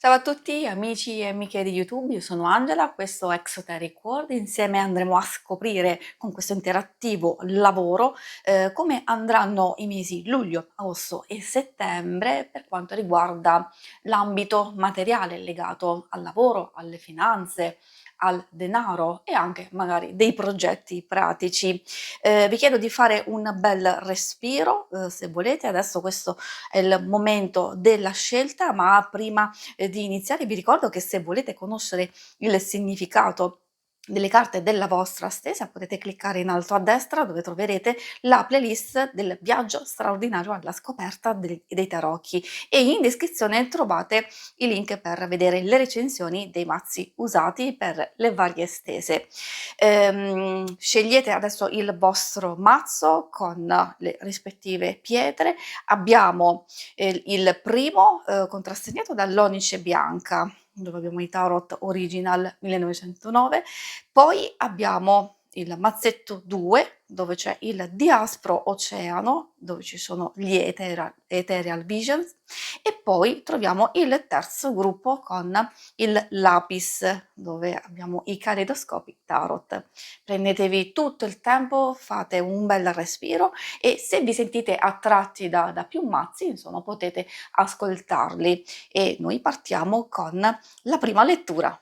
Ciao a tutti amici e amiche di YouTube, io sono Angela, questo è Exoteric World. Insieme andremo a scoprire con questo interattivo lavoro come andranno i mesi luglio, agosto e settembre per quanto riguarda l'ambito materiale legato al lavoro, alle finanze, al denaro e anche magari dei progetti pratici. Vi chiedo di fare un bel respiro, se volete. Adesso questo è il momento della scelta, ma prima di iniziare vi ricordo che se volete conoscere il significato delle carte della vostra stesa potete cliccare in alto a destra dove troverete la playlist del viaggio straordinario alla scoperta dei tarocchi, e in descrizione trovate i link per vedere le recensioni dei mazzi usati per le varie stese. Scegliete adesso il vostro mazzo con le rispettive pietre. Abbiamo il primo contrassegnato dall'Onice Bianca, dove abbiamo i Tarot Original 1909, poi abbiamo il mazzetto 2 dove c'è il Diaspro Oceano, dove ci sono gli Ethereal Visions, e poi troviamo il terzo gruppo con il Lapis, dove abbiamo i Caleidoscopi Tarot. Prendetevi tutto il tempo, fate un bel respiro e se vi sentite attratti da più mazzi, insomma, potete ascoltarli. E noi partiamo con la prima lettura.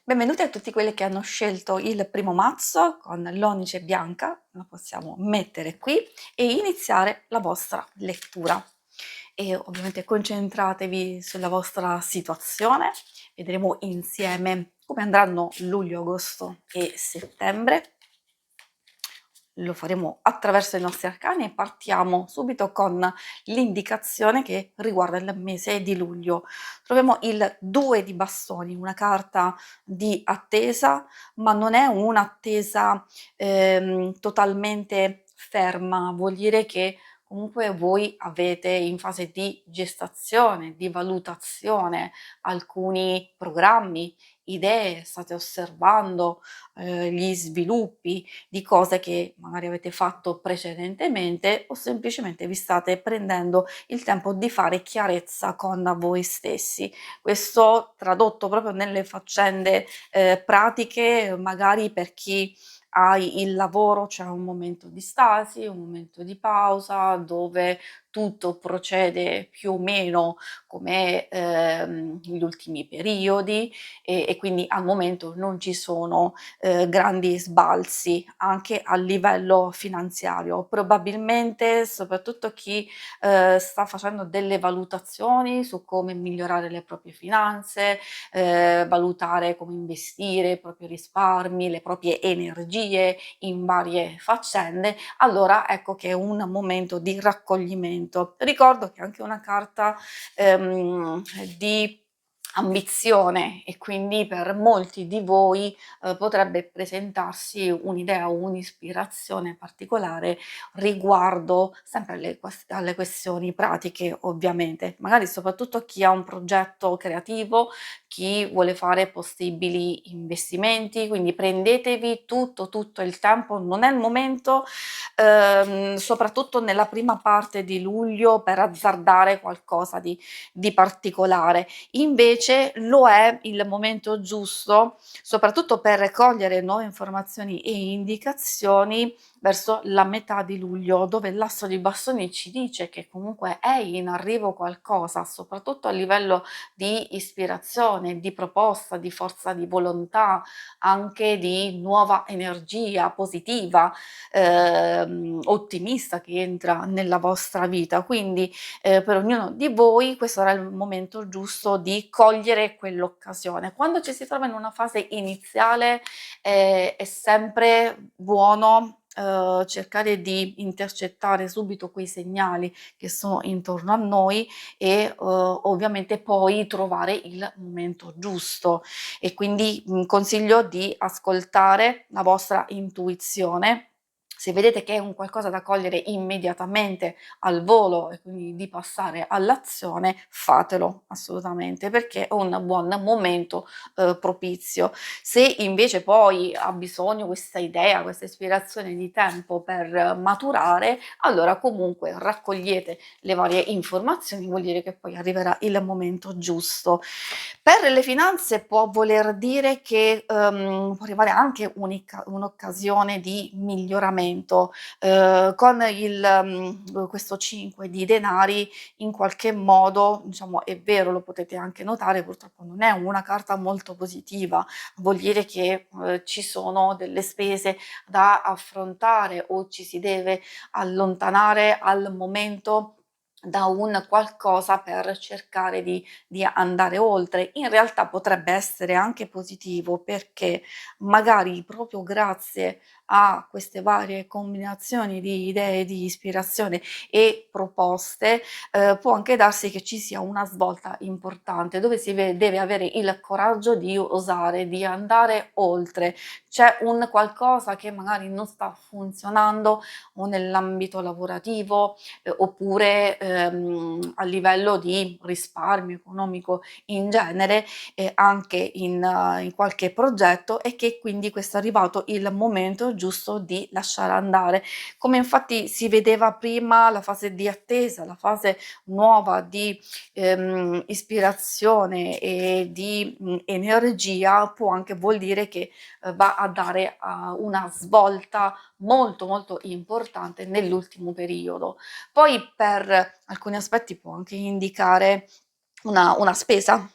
Benvenuti a tutti quelli che hanno scelto il primo mazzo con l'onice bianca, lo possiamo mettere qui e iniziare la vostra lettura. E ovviamente concentratevi sulla vostra situazione, vedremo insieme come andranno luglio, agosto e settembre. Lo faremo attraverso i nostri arcani e partiamo subito con l'indicazione che riguarda il mese di luglio. Troviamo il 2 di bastoni, una carta di attesa, ma non è un'attesa totalmente ferma, vuol dire che comunque voi avete in fase di gestazione, di valutazione alcuni programmi, idee, state osservando gli sviluppi di cose che magari avete fatto precedentemente o semplicemente vi state prendendo il tempo di fare chiarezza con voi stessi. Questo tradotto proprio nelle faccende pratiche, magari per chi hai il lavoro c'è un momento di stasi, un momento di pausa dove tutto procede più o meno come gli ultimi periodi, e quindi al momento non ci sono grandi sbalzi anche a livello finanziario. Probabilmente soprattutto chi sta facendo delle valutazioni su come migliorare le proprie finanze, valutare come investire i propri risparmi, le proprie energie in varie faccende, allora ecco che è un momento di raccoglimento. Ricordo che è anche una carta di ambizione e quindi per molti di voi potrebbe presentarsi un'idea o un'ispirazione particolare riguardo sempre alle questioni pratiche, ovviamente, magari soprattutto chi ha un progetto creativo, chi vuole fare possibili investimenti, quindi prendetevi tutto il tempo, non è il momento, soprattutto nella prima parte di luglio, per azzardare qualcosa di particolare. Invece lo è il momento giusto, soprattutto per cogliere nuove informazioni e indicazioni verso la metà di luglio, dove l'asso di bastoni ci dice che comunque è in arrivo qualcosa, soprattutto a livello di ispirazione, di proposta, di forza di volontà, anche di nuova energia positiva, ottimista che entra nella vostra vita. Quindi per ognuno di voi questo era il momento giusto di cogliere quell'occasione. Quando ci si trova in una fase iniziale è sempre buono cercare di intercettare subito quei segnali che sono intorno a noi e ovviamente poi trovare il momento giusto, e quindi consiglio di ascoltare la vostra intuizione Se vedete che è un qualcosa da cogliere immediatamente al volo e quindi di passare all'azione, fatelo assolutamente, perché è un buon momento, propizio. Se invece poi ha bisogno questa idea, questa ispirazione di tempo per maturare, allora comunque raccogliete le varie informazioni, vuol dire che poi arriverà il momento giusto. Per le finanze può voler dire che, può arrivare anche un'occasione di miglioramento. Con questo 5 di denari in qualche modo, diciamo è vero, lo potete anche notare, purtroppo non è una carta molto positiva, vuol dire che, ci sono delle spese da affrontare o ci si deve allontanare al momento da un qualcosa per cercare di andare oltre. In realtà potrebbe essere anche positivo perché magari proprio grazie a queste varie combinazioni di idee, di ispirazione e proposte, può anche darsi che ci sia una svolta importante dove deve avere il coraggio di osare, di andare oltre. C'è un qualcosa che magari non sta funzionando o nell'ambito lavorativo, oppure, a livello di risparmio economico in genere, anche in qualche progetto e che quindi questo è arrivato il momento giusto di lasciare andare. Come infatti si vedeva prima la fase di attesa, la fase nuova di, ispirazione e di, energia, può anche vuol dire che, va a dare, una svolta molto, molto importante nell'ultimo periodo. Poi per alcuni aspetti può anche indicare una spesa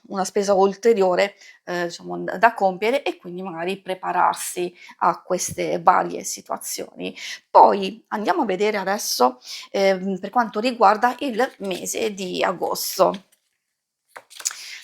ulteriore, diciamo da compiere e quindi magari prepararsi a queste varie situazioni. Poi andiamo a vedere adesso, per quanto riguarda il mese di agosto.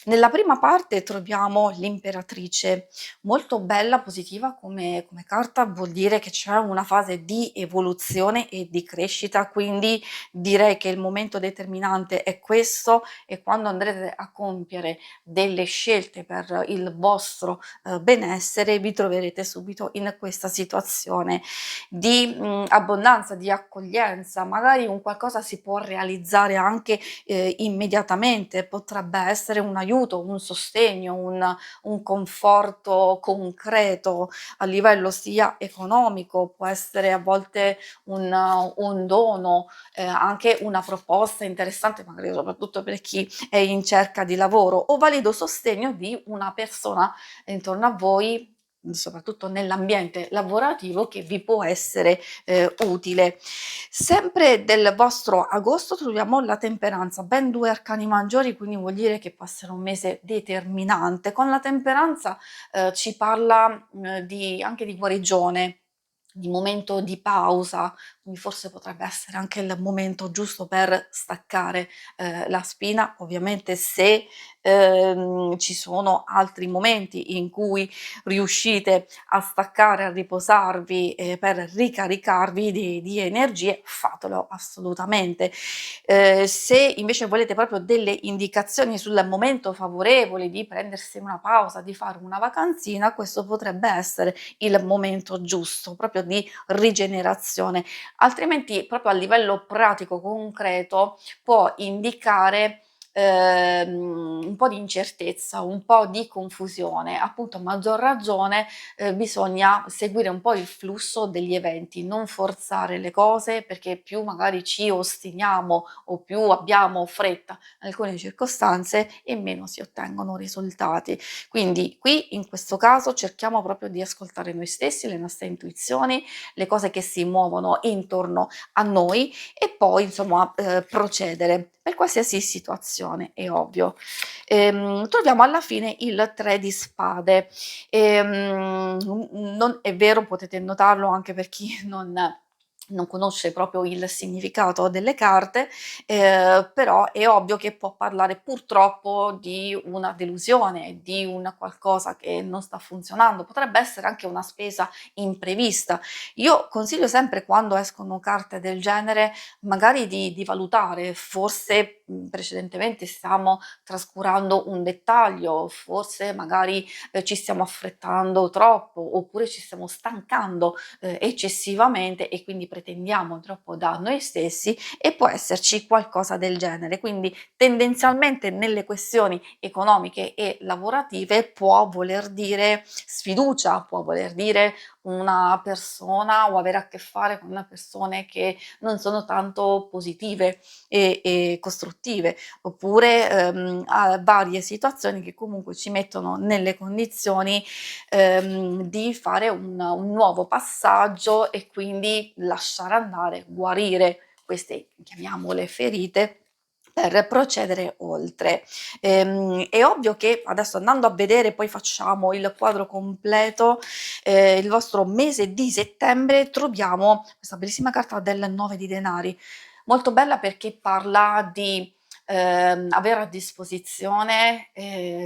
Nella prima parte troviamo l'imperatrice, molto bella, positiva come carta, vuol dire che c'è una fase di evoluzione e di crescita, quindi direi che il momento determinante è questo e quando andrete a compiere delle scelte per il vostro, benessere, vi troverete subito in questa situazione di, abbondanza, di accoglienza, magari un qualcosa si può realizzare anche immediatamente, potrebbe essere un aiuto, un sostegno, un conforto concreto a livello sia economico, può essere a volte un dono, anche una proposta interessante, magari soprattutto per chi è in cerca di lavoro o valido sostegno di una persona intorno a voi, soprattutto nell'ambiente lavorativo, che vi può essere utile. Sempre del vostro agosto troviamo la temperanza, ben 2 arcani maggiori, quindi vuol dire che può essere un mese determinante. Con la temperanza, ci parla, di anche di guarigione, di momento di pausa, quindi forse potrebbe essere anche il momento giusto per staccare, la spina. Ovviamente se, ci sono altri momenti in cui riuscite a staccare, a riposarvi, per ricaricarvi di energie, fatelo assolutamente. Se invece volete proprio delle indicazioni sul momento favorevole di prendersi una pausa, di fare una vacanzina, questo potrebbe essere il momento giusto, proprio di rigenerazione. Altrimenti, proprio a livello pratico, concreto, può indicare un po' di incertezza, un po' di confusione. Appunto, a maggior ragione, bisogna seguire un po' il flusso degli eventi, non forzare le cose perché più magari ci ostiniamo o più abbiamo fretta in alcune circostanze e meno si ottengono risultati. Quindi qui in questo caso cerchiamo proprio di ascoltare noi stessi, le nostre intuizioni, le cose che si muovono intorno a noi e poi insomma procedere per qualsiasi situazione, è ovvio. Troviamo alla fine il 3 di spade. Non è vero, potete notarlo anche per chi non conosce proprio il significato delle carte, però è ovvio che può parlare purtroppo di una delusione, di un qualcosa che non sta funzionando, potrebbe essere anche una spesa imprevista. Io consiglio sempre quando escono carte del genere magari di valutare, forse, precedentemente stiamo trascurando un dettaglio, forse magari, ci stiamo affrettando troppo, oppure ci stiamo stancando, eccessivamente e quindi pretendiamo troppo da noi stessi e può esserci qualcosa del genere. Quindi tendenzialmente nelle questioni economiche e lavorative può voler dire sfiducia, può voler dire una persona o avere a che fare con una persone che non sono tanto positive e costruttive, oppure, a varie situazioni che comunque ci mettono nelle condizioni, di fare un nuovo passaggio e quindi lasciare andare, guarire queste, chiamiamole ferite, per procedere oltre. È ovvio che adesso andando a vedere, poi facciamo il quadro completo, il vostro mese di settembre, troviamo questa bellissima carta del 9 di denari, molto bella perché parla di avere a disposizione,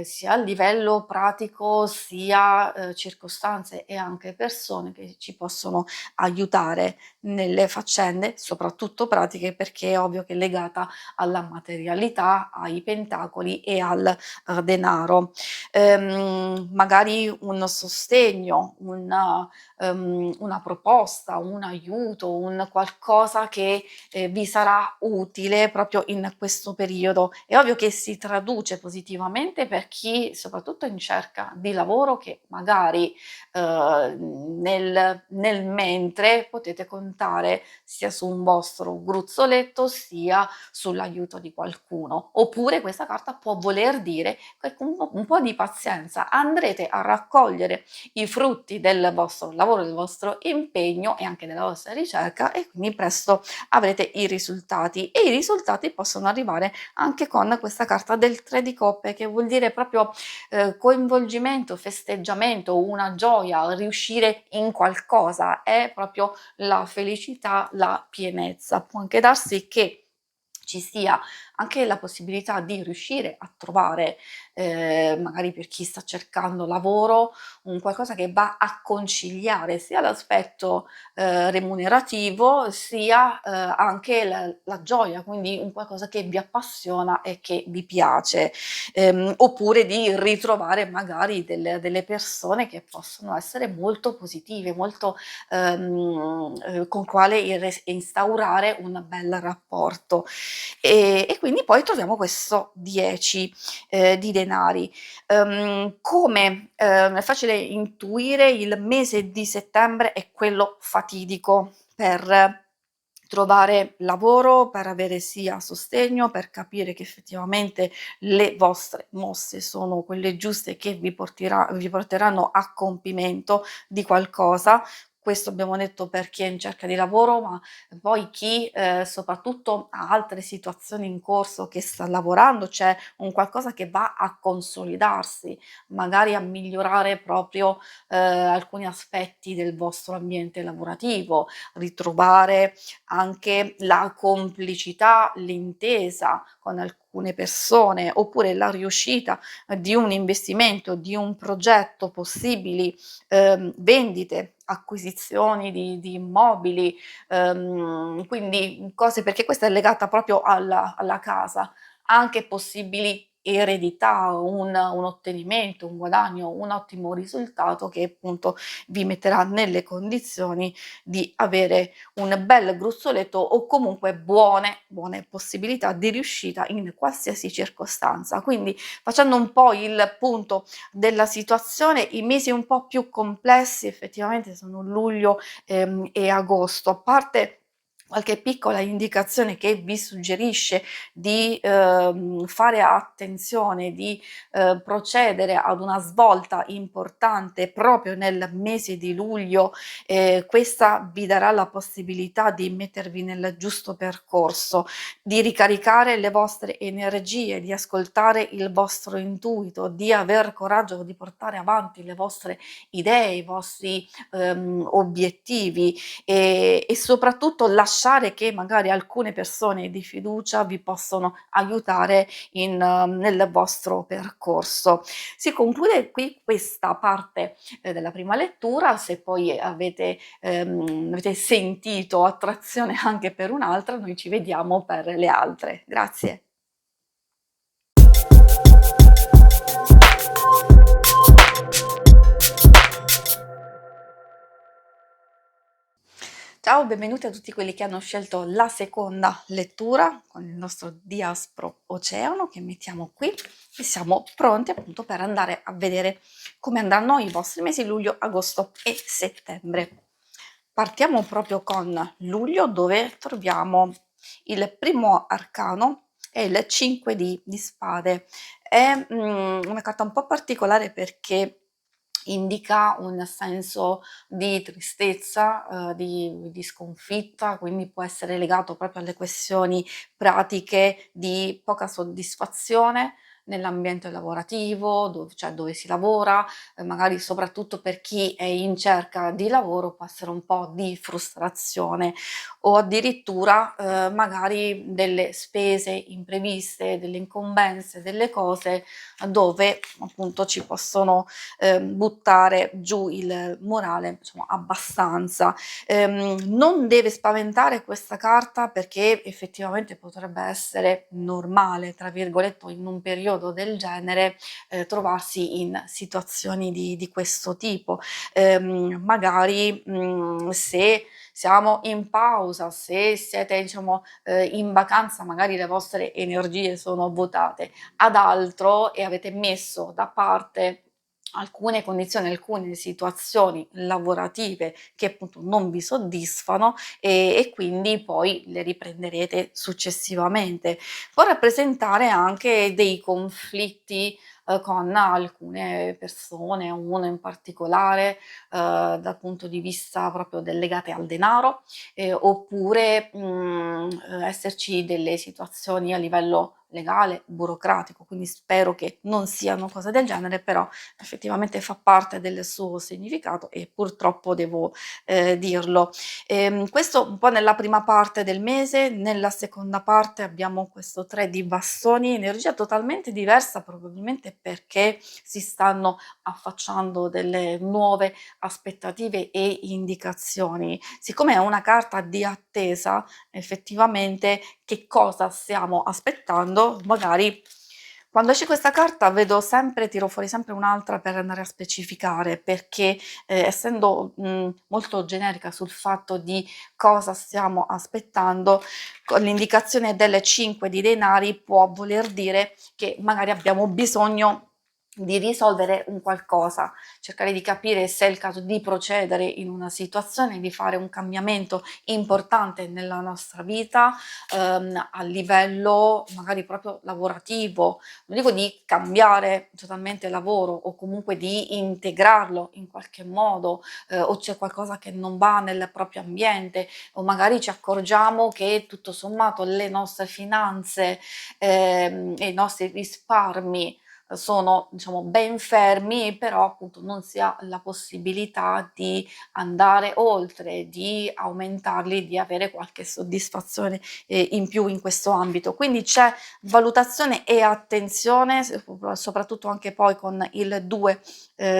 sia a livello pratico, sia, circostanze e anche persone che ci possono aiutare nelle faccende, soprattutto pratiche, perché è ovvio che è legata alla materialità, ai pentacoli e al, denaro. Magari un sostegno, una proposta, un aiuto, un qualcosa che, vi sarà utile proprio in questo periodo. È ovvio che si traduce positivamente per chi soprattutto in cerca di lavoro che magari, nel mentre potete contare sia su un vostro gruzzoletto, sia sull'aiuto di qualcuno. Oppure questa carta può voler dire che con un po' di pazienza andrete a raccogliere i frutti del vostro lavoro, del vostro impegno e anche della vostra ricerca e quindi presto avrete i risultati e i risultati possono arrivare anche con questa carta del 3 di coppe che vuol dire proprio coinvolgimento, festeggiamento, una gioia, riuscire in qualcosa, è proprio la felicità, la pienezza. Può anche darsi che ci sia anche la possibilità di riuscire a trovare, magari per chi sta cercando lavoro, un qualcosa che va a conciliare sia l'aspetto, remunerativo, sia, anche la gioia, quindi un qualcosa che vi appassiona e che vi piace. Oppure di ritrovare magari delle persone che possono essere molto positive, molto, con quale instaurare un bel rapporto. E quindi poi troviamo questo 10, di denari. Come, è facile intuire, il mese di settembre è quello fatidico per trovare lavoro, per avere sia sostegno, per capire che effettivamente le vostre mosse sono quelle giuste che vi porteranno a compimento di qualcosa. Questo abbiamo detto per chi è in cerca di lavoro, ma poi chi, soprattutto ha altre situazioni in corso, che sta lavorando, c'è un qualcosa che va a consolidarsi, magari a migliorare proprio, alcuni aspetti del vostro ambiente lavorativo, ritrovare anche la complicità, l'intesa con alcune persone, oppure la riuscita di un investimento, di un progetto, possibili, vendite, acquisizioni di immobili, quindi cose perché questa è legata proprio alla casa, anche possibili eredità, un ottenimento, un guadagno, un ottimo risultato che appunto vi metterà nelle condizioni di avere un bel gruzzoletto o comunque buone possibilità di riuscita in qualsiasi circostanza. Quindi facendo un po' il punto della situazione, i mesi un po' più complessi effettivamente sono luglio, e agosto, a parte qualche piccola indicazione che vi suggerisce di, fare attenzione, di, procedere ad una svolta importante proprio nel mese di luglio, questa vi darà la possibilità di mettervi nel giusto percorso, di ricaricare le vostre energie, di ascoltare il vostro intuito, di aver coraggio di portare avanti le vostre idee, i vostri, obiettivi e soprattutto lasciare che magari alcune persone di fiducia vi possono aiutare nel vostro percorso. Si conclude qui questa parte, della prima lettura, se poi avete sentito attrazione anche per un'altra, noi ci vediamo per le altre. Grazie. Ciao, benvenuti a tutti quelli che hanno scelto la seconda lettura con il nostro Diaspro Oceano che mettiamo qui e siamo pronti appunto per andare a vedere come andranno i vostri mesi luglio, agosto e settembre. Partiamo proprio con luglio dove troviamo il primo arcano è il 5 di spade. È una carta un po' particolare perché indica un senso di tristezza, di sconfitta, quindi può essere legato proprio alle questioni pratiche di poca soddisfazione nell'ambiente lavorativo, cioè dove si lavora, magari soprattutto per chi è in cerca di lavoro può essere un po' di frustrazione o addirittura magari delle spese impreviste, delle incombenze, delle cose dove appunto ci possono buttare giù il morale, diciamo, abbastanza. Non deve spaventare questa carta perché effettivamente potrebbe essere normale, tra virgolette, in un periodo del genere, trovarsi in situazioni di questo tipo. Magari se siamo in pausa, se siete diciamo in vacanza, magari le vostre energie sono votate ad altro e avete messo da parte alcune condizioni, alcune situazioni lavorative che appunto non vi soddisfano e quindi poi le riprenderete successivamente. Può rappresentare anche dei conflitti con alcune persone, uno in particolare dal punto di vista proprio legate al denaro, oppure esserci delle situazioni a livello legale, burocratico, quindi spero che non siano cose del genere, però effettivamente fa parte del suo significato e purtroppo devo dirlo. Questo un po' nella prima parte del mese, nella seconda parte abbiamo questo 3 di bastoni, energia totalmente diversa probabilmente perché si stanno affacciando delle nuove aspettative e indicazioni. Siccome è una carta di attesa, effettivamente che cosa stiamo aspettando? Magari quando esce questa carta vedo sempre tiro fuori sempre un'altra per andare a specificare, perché, essendo, molto generica sul fatto di cosa stiamo aspettando, con l'indicazione delle 5 di denari può voler dire che magari abbiamo bisogno di risolvere un qualcosa, cercare di capire se è il caso di procedere in una situazione, di fare un cambiamento importante nella nostra vita, a livello magari proprio lavorativo, non dico di cambiare totalmente lavoro o comunque di integrarlo in qualche modo, o c'è qualcosa che non va nel proprio ambiente o magari ci accorgiamo che tutto sommato le nostre finanze, e i nostri risparmi sono diciamo ben fermi, però appunto non si ha la possibilità di andare oltre, di aumentarli, di avere qualche soddisfazione, in più in questo ambito. Quindi c'è valutazione e attenzione, soprattutto anche poi con il 2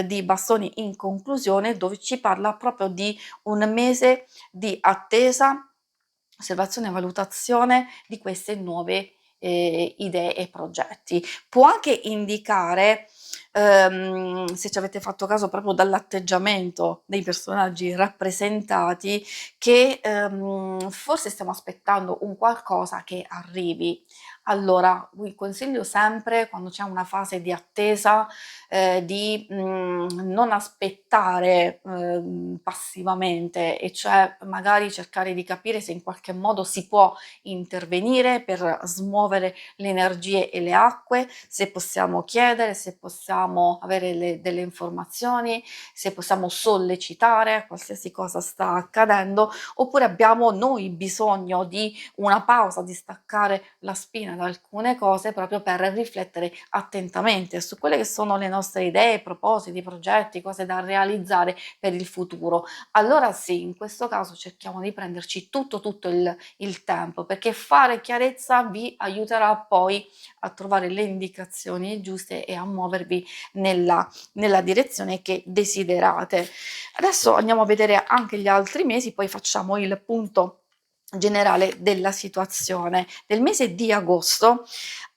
di bastoni in conclusione, dove ci parla proprio di un mese di attesa, osservazione e valutazione di queste nuove idee e progetti. Può anche indicare, se ci avete fatto caso proprio dall'atteggiamento dei personaggi rappresentati, che forse stiamo aspettando un qualcosa che arrivi. Allora, vi consiglio sempre, quando c'è una fase di attesa, di non aspettare passivamente, e cioè magari cercare di capire se in qualche modo si può intervenire per smuovere le energie e le acque, se possiamo chiedere, se possiamo avere delle informazioni, se possiamo sollecitare qualsiasi cosa sta accadendo, oppure abbiamo noi bisogno di una pausa, di staccare la spina da alcune cose proprio per riflettere attentamente su quelle che sono le nostre idee, propositi, progetti, cose da realizzare per il futuro. Allora sì, in questo caso cerchiamo di prenderci tutto il tempo, perché fare chiarezza vi aiuterà poi a trovare le indicazioni giuste e a muovervi nella direzione che desiderate. Adesso andiamo a vedere anche gli altri mesi, poi facciamo il punto generale della situazione. Nel mese di agosto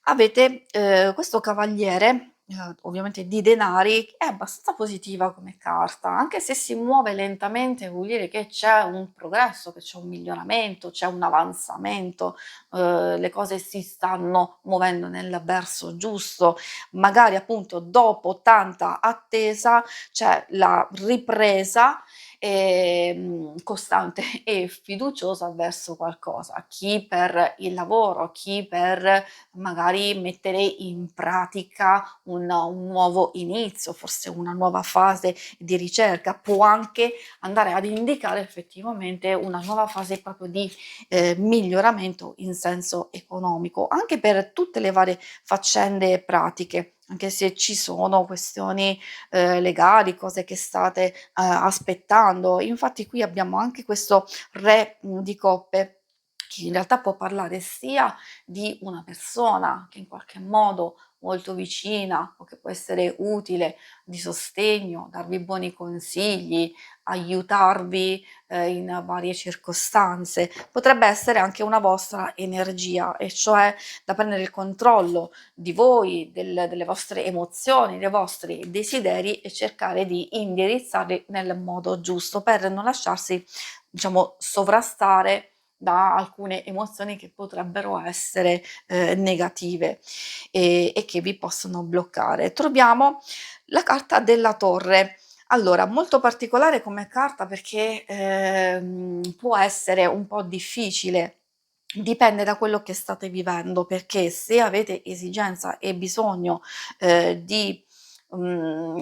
avete questo cavaliere ovviamente di denari, è abbastanza positiva come carta, anche se si muove lentamente vuol dire che c'è un progresso, che c'è un miglioramento, c'è un avanzamento, le cose si stanno muovendo nel verso giusto. Magari appunto dopo tanta attesa c'è la ripresa, costante e fiduciosa verso qualcosa. Chi per il lavoro, chi per magari mettere in pratica un nuovo inizio, forse una nuova fase di ricerca, può anche andare ad indicare effettivamente una nuova fase proprio di miglioramento in senso economico, anche per tutte le varie faccende pratiche, anche se ci sono questioni legali, cose che state aspettando. Infatti qui abbiamo anche questo re di coppe, che in realtà può parlare sia di una persona che in qualche modo molto vicina o che può essere utile, di sostegno, darvi buoni consigli, aiutarvi in varie circostanze. Potrebbe essere anche una vostra energia, e cioè da prendere il controllo di voi, delle vostre emozioni, dei vostri desideri, e cercare di indirizzarli nel modo giusto per non lasciarsi, diciamo, sovrastare da alcune emozioni che potrebbero essere negative e che vi possono bloccare. Troviamo la carta della torre. Allora, molto particolare come carta perché può essere un po' difficile. Dipende da quello che state vivendo, perché se avete esigenza e bisogno di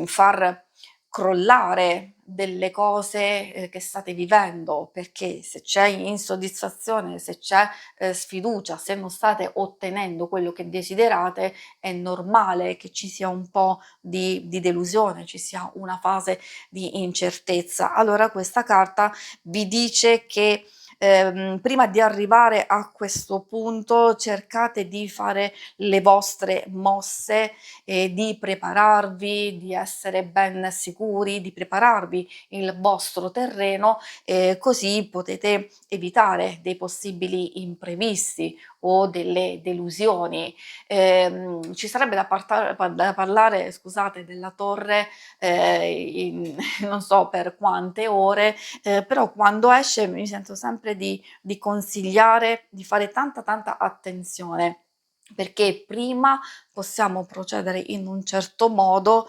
far crollare delle cose che state vivendo, perché se c'è insoddisfazione, se c'è sfiducia, se non state ottenendo quello che desiderate, è normale che ci sia un po' di delusione, ci sia una fase di incertezza. Allora questa carta vi dice che prima di arrivare a questo punto cercate di fare le vostre mosse e di prepararvi, di essere ben sicuri, di prepararvi il vostro terreno, così potete evitare dei possibili imprevisti o delle delusioni. Ci sarebbe da parlare, scusate, della torre in non so per quante ore, però quando esce mi sento sempre di consigliare di fare tanta attenzione, perché prima possiamo procedere in un certo modo,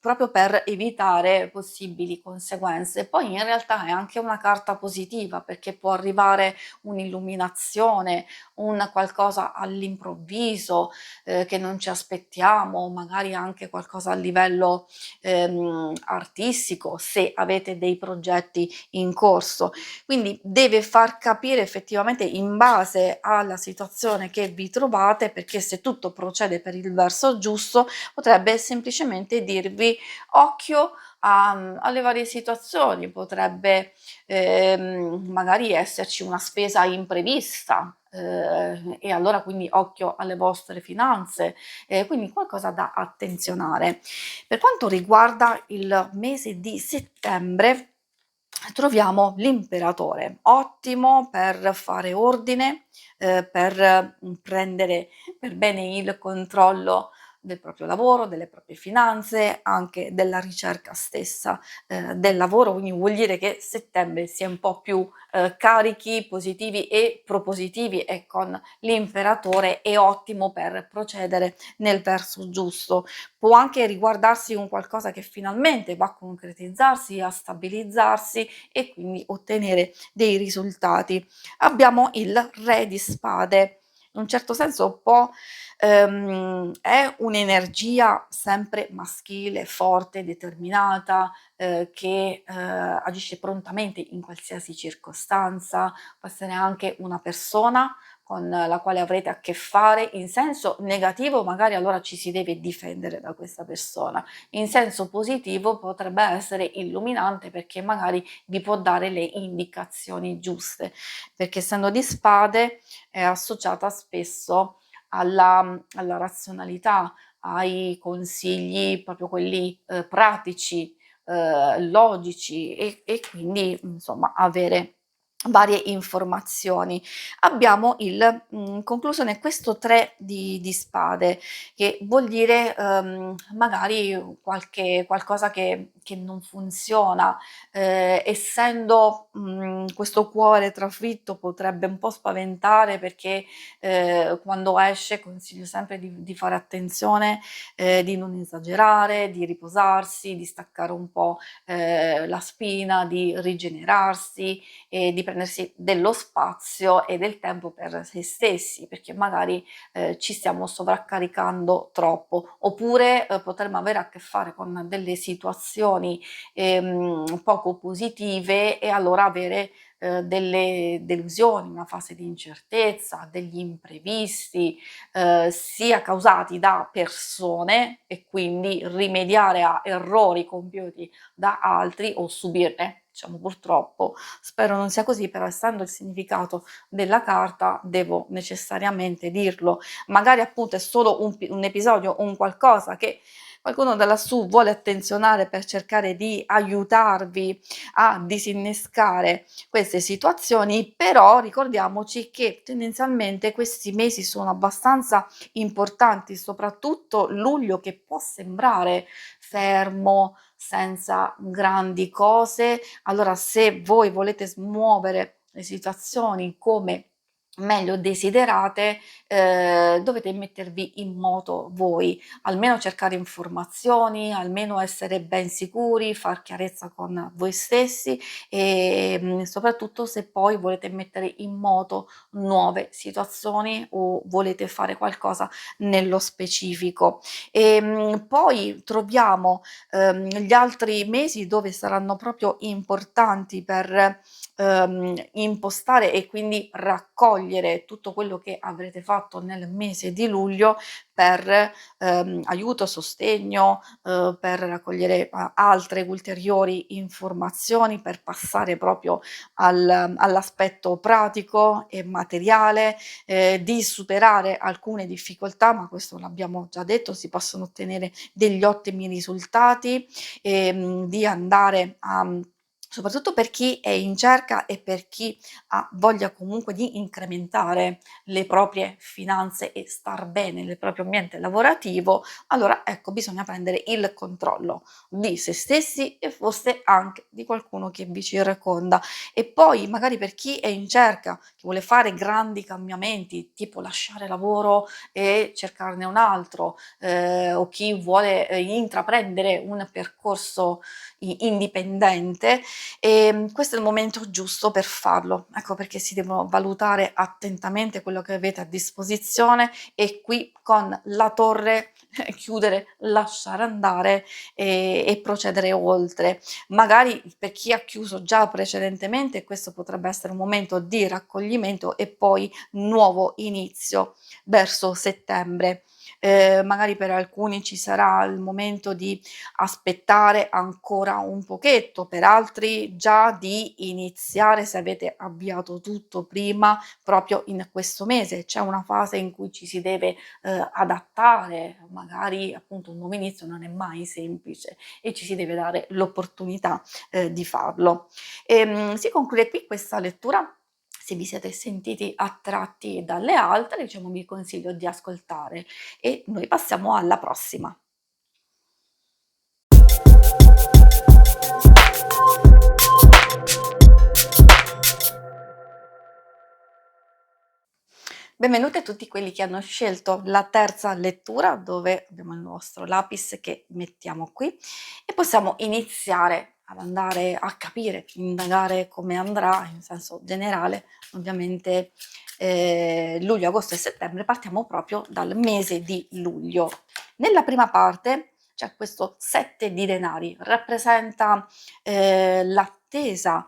proprio per evitare possibili conseguenze. Poi in realtà è anche una carta positiva, perché può arrivare un'illuminazione, un qualcosa all'improvviso, che non ci aspettiamo, magari anche qualcosa a livello artistico, se avete dei progetti in corso. Quindi deve far capire effettivamente in base alla situazione che vi trovate, perché se tutto procede per il verso giusto, potrebbe semplicemente dirvi occhio alle varie situazioni, potrebbe magari esserci una spesa imprevista. E allora quindi occhio alle vostre finanze, quindi qualcosa da attenzionare. Per quanto riguarda il mese di settembre, troviamo l'imperatore, ottimo per fare ordine, per prendere per bene il controllo del proprio lavoro, delle proprie finanze, anche della ricerca stessa del lavoro, quindi vuol dire che settembre si è un po' più carichi, positivi e propositivi, e con l'imperatore è ottimo per procedere nel verso giusto. Può anche riguardarsi un qualcosa che finalmente va a concretizzarsi, a stabilizzarsi e quindi ottenere dei risultati. Abbiamo il re di spade. In un certo senso può è un'energia sempre maschile, forte, determinata, che agisce prontamente in qualsiasi circostanza. Può essere anche una persona con la quale avrete a che fare. In senso negativo magari allora ci si deve difendere da questa persona, in senso positivo potrebbe essere illuminante, perché magari vi può dare le indicazioni giuste, perché essendo di spade è associata spesso alla razionalità, ai consigli proprio quelli pratici, logici, e quindi insomma avere varie informazioni. Abbiamo in conclusione questo 3 di spade, che vuol dire, magari qualcosa che non funziona, essendo, questo cuore trafitto potrebbe un po' spaventare perché, quando esce consiglio sempre di fare attenzione, di non esagerare, di riposarsi, di staccare un po', la spina, di rigenerarsi e di prendersi dello spazio e del tempo per se stessi, perché magari, ci stiamo sovraccaricando troppo. Oppure, potremmo avere a che fare con delle situazioni, poco positive e allora avere, delle delusioni, una fase di incertezza, degli imprevisti, sia causati da persone e quindi rimediare a errori compiuti da altri o subirne, diciamo purtroppo. Spero non sia così, però essendo il significato della carta devo necessariamente dirlo. Magari appunto è solo un episodio, un qualcosa che qualcuno da lassù vuole attenzionare per cercare di aiutarvi a disinnescare queste situazioni, però ricordiamoci che tendenzialmente questi mesi sono abbastanza importanti, soprattutto luglio che può sembrare fermo, senza grandi cose. Allora se voi volete smuovere le situazioni come meglio desiderate, dovete mettervi in moto voi, almeno cercare informazioni, almeno essere ben sicuri, far chiarezza con voi stessi e, soprattutto se poi volete mettere in moto nuove situazioni o volete fare qualcosa nello specifico. Poi troviamo, gli altri mesi dove saranno proprio importanti per, impostare e quindi raccogliere tutto quello che avrete fatto nel mese di luglio per, aiuto, sostegno, per raccogliere altre ulteriori informazioni, per passare proprio all'aspetto pratico e materiale, di superare alcune difficoltà, ma questo l'abbiamo già detto, si possono ottenere degli ottimi risultati, di andare a soprattutto per chi è in cerca e per chi ha voglia comunque di incrementare le proprie finanze e star bene nel proprio ambiente lavorativo, allora ecco bisogna prendere il controllo di se stessi e forse anche di qualcuno che vi circonda. E poi magari per chi è in cerca, che vuole fare grandi cambiamenti, tipo lasciare lavoro e cercarne un altro, o chi vuole, intraprendere un percorso indipendente, questo è il momento giusto per farlo. Ecco perché si devono valutare attentamente quello che avete a disposizione e qui con la torre chiudere, lasciare andare e procedere oltre. Magari per chi ha chiuso già precedentemente, questo potrebbe essere un momento di raccoglimento e poi nuovo inizio verso settembre. Magari per alcuni ci sarà il momento di aspettare ancora un pochetto, per altri già di iniziare, se avete avviato tutto prima, proprio in questo mese. C'è una fase in cui ci si deve, adattare, magari appunto un nuovo inizio non è mai semplice e ci si deve dare l'opportunità, di farlo. Si conclude qui questa lettura. Se vi siete sentiti attratti dalle altre, diciamo vi consiglio di ascoltare e noi passiamo alla prossima. Benvenuti a tutti quelli che hanno scelto la terza lettura, dove abbiamo il nostro lapis che mettiamo qui e possiamo iniziare ad andare a capire, indagare come andrà in senso generale, ovviamente luglio, agosto e settembre. Partiamo proprio dal mese di luglio. Nella prima parte c'è questo 7 di denari, rappresenta l'attesa,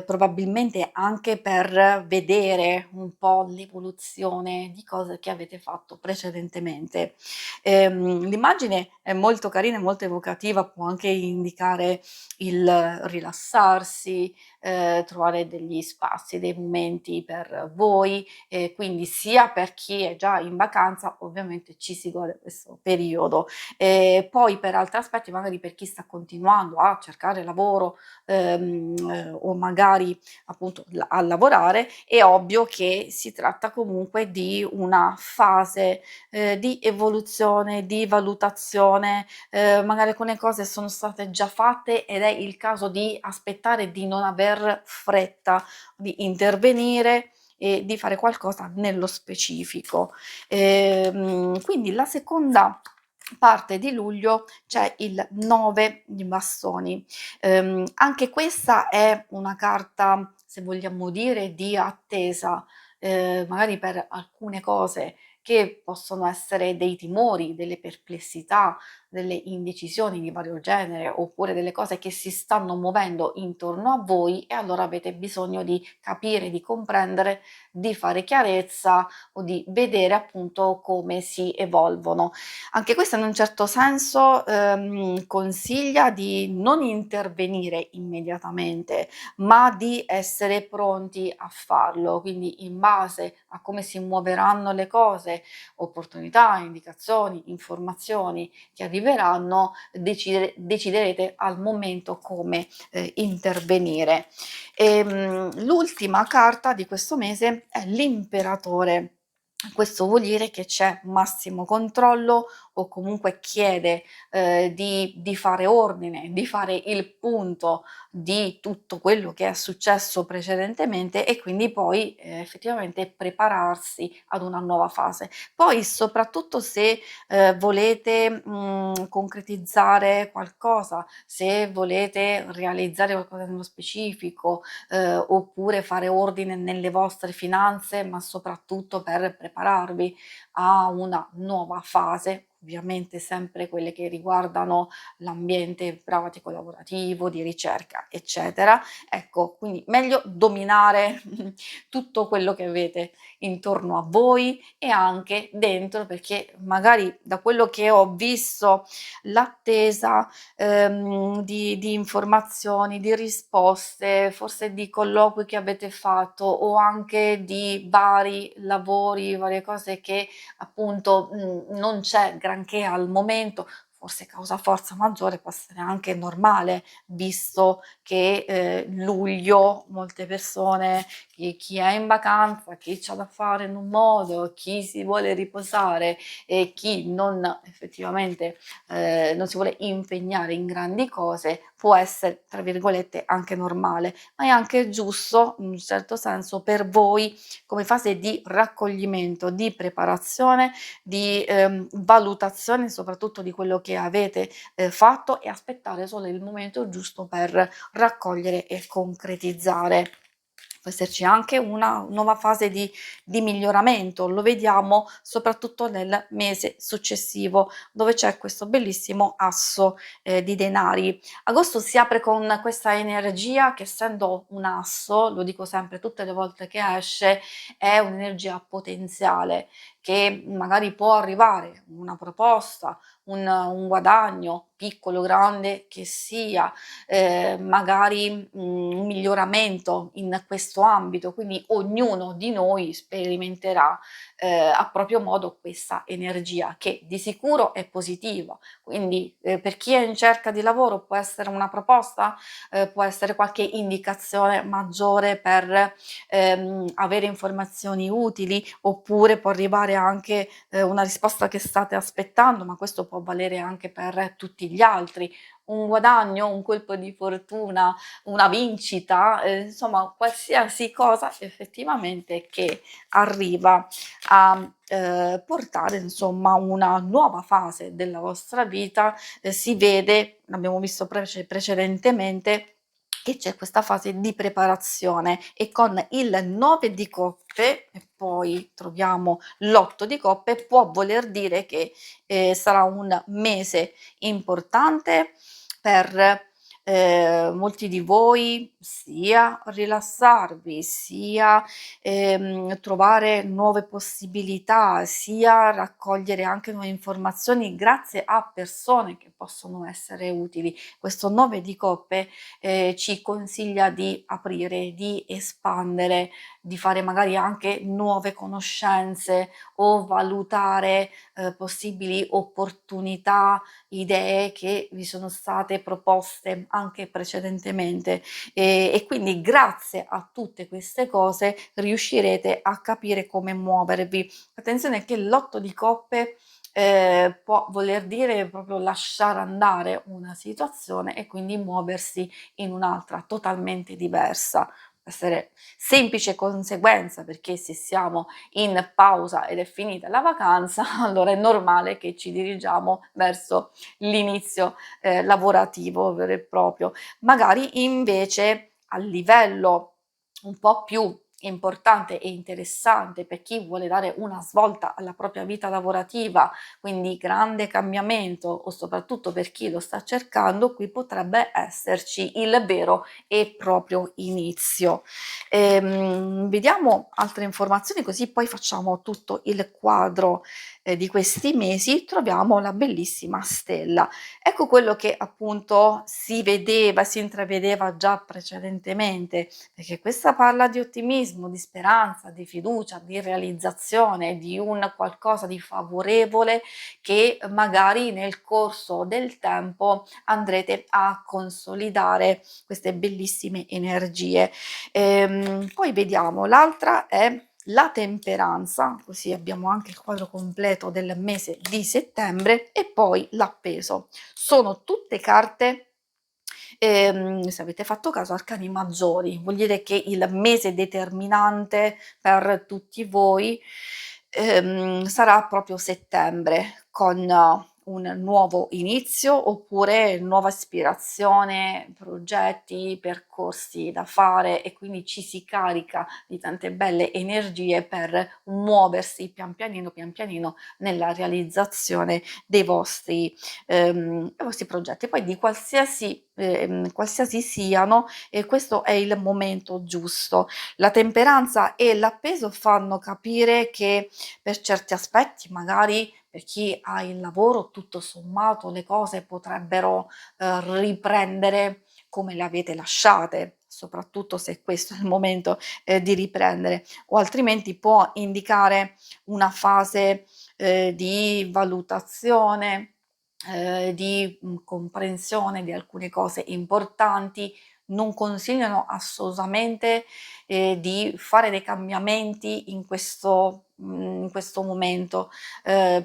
probabilmente anche per vedere un po' l'evoluzione di cose che avete fatto precedentemente. L'immagine è molto carina e molto evocativa, può anche indicare il rilassarsi, trovare degli spazi, dei momenti per voi, quindi sia per chi è già in vacanza, ovviamente ci si gode questo periodo. Poi per altri aspetti, magari per chi sta continuando a cercare lavoro, o magari magari appunto a lavorare, è ovvio che si tratta comunque di una fase, di evoluzione, di valutazione, magari alcune cose sono state già fatte ed è il caso di aspettare, di non aver fretta di intervenire e di fare qualcosa nello specifico. Quindi la seconda parte di luglio c'è il 9 di bastoni. Anche questa è una carta, se vogliamo dire, di attesa, magari per alcune cose che possono essere dei timori, delle perplessità, delle indecisioni di vario genere, oppure delle cose che si stanno muovendo intorno a voi e allora avete bisogno di capire, di comprendere, di fare chiarezza o di vedere appunto come si evolvono. Anche questo in un certo senso, consiglia di non intervenire immediatamente, ma di essere pronti a farlo. Quindi in base a come si muoveranno le cose, opportunità, indicazioni, informazioni che arriveranno, deciderete al momento come, intervenire. L'ultima carta di questo mese è l'imperatore. Questo vuol dire che c'è massimo controllo o comunque chiede, di fare ordine, di fare il punto di tutto quello che è successo precedentemente e quindi poi, effettivamente prepararsi ad una nuova fase. Poi soprattutto se, volete, concretizzare qualcosa, se volete realizzare qualcosa nello specifico, oppure fare ordine nelle vostre finanze, ma soprattutto per prepararvi a una nuova fase, ovviamente sempre quelle che riguardano l'ambiente pratico lavorativo, di ricerca, eccetera. Ecco, quindi meglio dominare tutto quello che avete intorno a voi e anche dentro, perché magari da quello che ho visto l'attesa di informazioni, di risposte, forse di colloqui che avete fatto o anche di vari lavori, varie cose che appunto, non c'è granché al momento, forse causa forza maggiore può essere anche normale, visto che, luglio molte persone, chi è in vacanza, chi c'ha da fare in un modo, chi si vuole riposare e chi non effettivamente non si vuole impegnare in grandi cose, può essere, tra virgolette, anche normale, ma è anche giusto, in un certo senso, per voi come fase di raccoglimento, di preparazione, di valutazione soprattutto di quello che avete fatto e aspettare solo il momento giusto per raccogliere e concretizzare. Può esserci anche una nuova fase di miglioramento, lo vediamo soprattutto nel mese successivo, dove c'è questo bellissimo asso, di denari. Agosto si apre con questa energia che essendo un asso, lo dico sempre tutte le volte che esce, è un'energia potenziale che magari può arrivare una proposta, un guadagno, piccolo o grande che sia, magari, un miglioramento in questo ambito, quindi ognuno di noi sperimenterà, a proprio modo questa energia che di sicuro è positiva. Quindi, per chi è in cerca di lavoro può essere una proposta, può essere qualche indicazione maggiore per, avere informazioni utili, oppure può arrivare anche, una risposta che state aspettando, ma questo può valere anche per tutti gli altri un guadagno, un colpo di fortuna, una vincita, insomma qualsiasi cosa effettivamente che arriva a, portare insomma una nuova fase della vostra vita, si vede, l'abbiamo visto precedentemente, che c'è questa fase di preparazione e con il 9 di coppe e poi troviamo l'8 di coppe, può voler dire che, sarà un mese importante per, molti di voi, sia rilassarvi, sia, trovare nuove possibilità, sia raccogliere anche nuove informazioni grazie a persone che possono essere utili. Questo 9 di coppe, ci consiglia di aprire, di espandere, di fare magari anche nuove conoscenze o valutare, possibili opportunità, idee che vi sono state proposte anche precedentemente e quindi grazie a tutte queste cose riuscirete a capire come muovervi. Attenzione che l'8 di coppe può voler dire proprio lasciare andare una situazione e quindi muoversi in un'altra totalmente diversa. Può essere semplice conseguenza, perché se siamo in pausa ed è finita la vacanza, allora è normale che ci dirigiamo verso l'inizio lavorativo vero e proprio. Magari invece a livello un po' più importante e interessante per chi vuole dare una svolta alla propria vita lavorativa, quindi grande cambiamento o soprattutto per chi lo sta cercando, qui potrebbe esserci il vero e proprio inizio. Vediamo altre informazioni così poi facciamo tutto il quadro di questi mesi. Troviamo la bellissima stella. Ecco quello che appunto si vedeva, si intravedeva già precedentemente, perché questa parla di ottimismo, di speranza, di fiducia, di realizzazione, di un qualcosa di favorevole che magari nel corso del tempo andrete a consolidare queste bellissime energie. Poi vediamo, l'altra è la temperanza, così abbiamo anche il quadro completo del mese di settembre, e poi l'appeso. Sono tutte carte, se avete fatto caso, arcani maggiori, vuol dire che il mese determinante per tutti voi sarà proprio settembre, con un nuovo inizio oppure nuova ispirazione, progetti, percorsi da fare, e quindi ci si carica di tante belle energie per muoversi pian pianino nella realizzazione dei vostri progetti, poi di qualsiasi siano, e questo è il momento giusto. La temperanza e l'appeso fanno capire che per certi aspetti, magari per chi ha il lavoro, tutto sommato le cose potrebbero riprendere come le avete lasciate, soprattutto se questo è il momento di riprendere, o altrimenti può indicare una fase di valutazione, di comprensione di alcune cose importanti. Non consigliano assolutamente di fare dei cambiamenti in questo momento,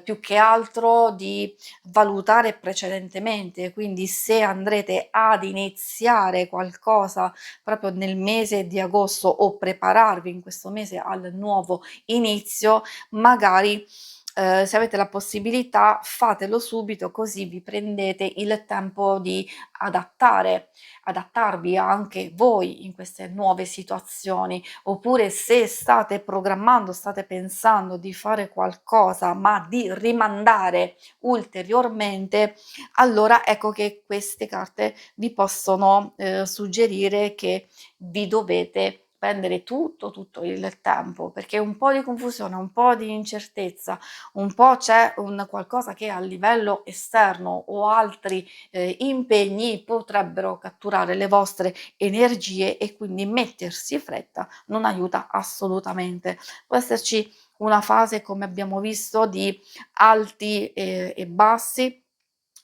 più che altro di valutare precedentemente, quindi se andrete ad iniziare qualcosa proprio nel mese di agosto o prepararvi in questo mese al nuovo inizio, magari se avete la possibilità fatelo subito, così vi prendete il tempo di adattarvi anche voi in queste nuove situazioni. Oppure se state programmando, state pensando di fare qualcosa ma di rimandare ulteriormente, allora ecco che queste carte vi possono suggerire che vi dovete prendere tutto il tempo, perché un po' di confusione, un po' di incertezza, un po' c'è un qualcosa che a livello esterno o altri impegni potrebbero catturare le vostre energie, e quindi mettersi in fretta non aiuta assolutamente. Può esserci una fase, come abbiamo visto, di alti e bassi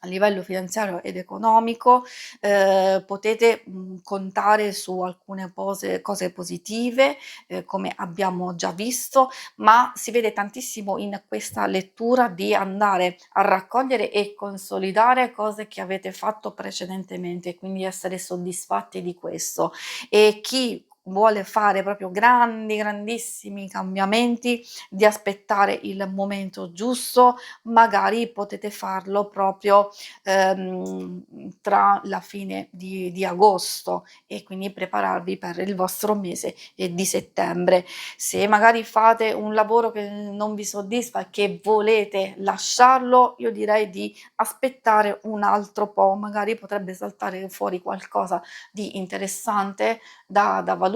a livello finanziario ed economico. Potete contare su alcune cose positive, come abbiamo già visto, ma si vede tantissimo in questa lettura di andare a raccogliere e consolidare cose che avete fatto precedentemente, quindi essere soddisfatti di questo. E chi vuole fare proprio grandissimi cambiamenti, di aspettare il momento giusto, magari potete farlo proprio tra la fine di agosto, e quindi prepararvi per il vostro mese di settembre. Se magari fate un lavoro che non vi soddisfa e che volete lasciarlo, io direi di aspettare un altro po', magari potrebbe saltare fuori qualcosa di interessante da valutare,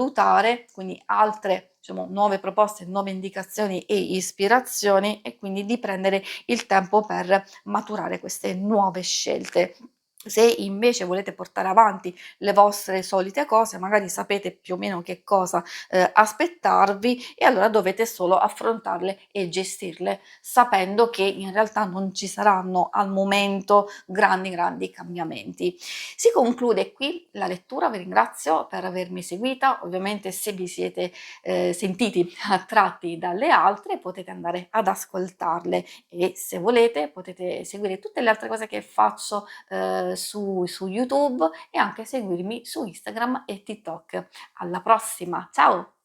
quindi altre, diciamo, nuove proposte, nuove indicazioni e ispirazioni, e quindi di prendere il tempo per maturare queste nuove scelte. Se invece volete portare avanti le vostre solite cose, magari sapete più o meno che cosa, aspettarvi e allora dovete solo affrontarle e gestirle, sapendo che in realtà non ci saranno al momento grandi cambiamenti. Si conclude qui la lettura, vi ringrazio per avermi seguita, ovviamente se vi siete, sentiti attratti dalle altre potete andare ad ascoltarle e se volete potete seguire tutte le altre cose che faccio su YouTube e anche seguirmi su Instagram e TikTok. Alla prossima, ciao!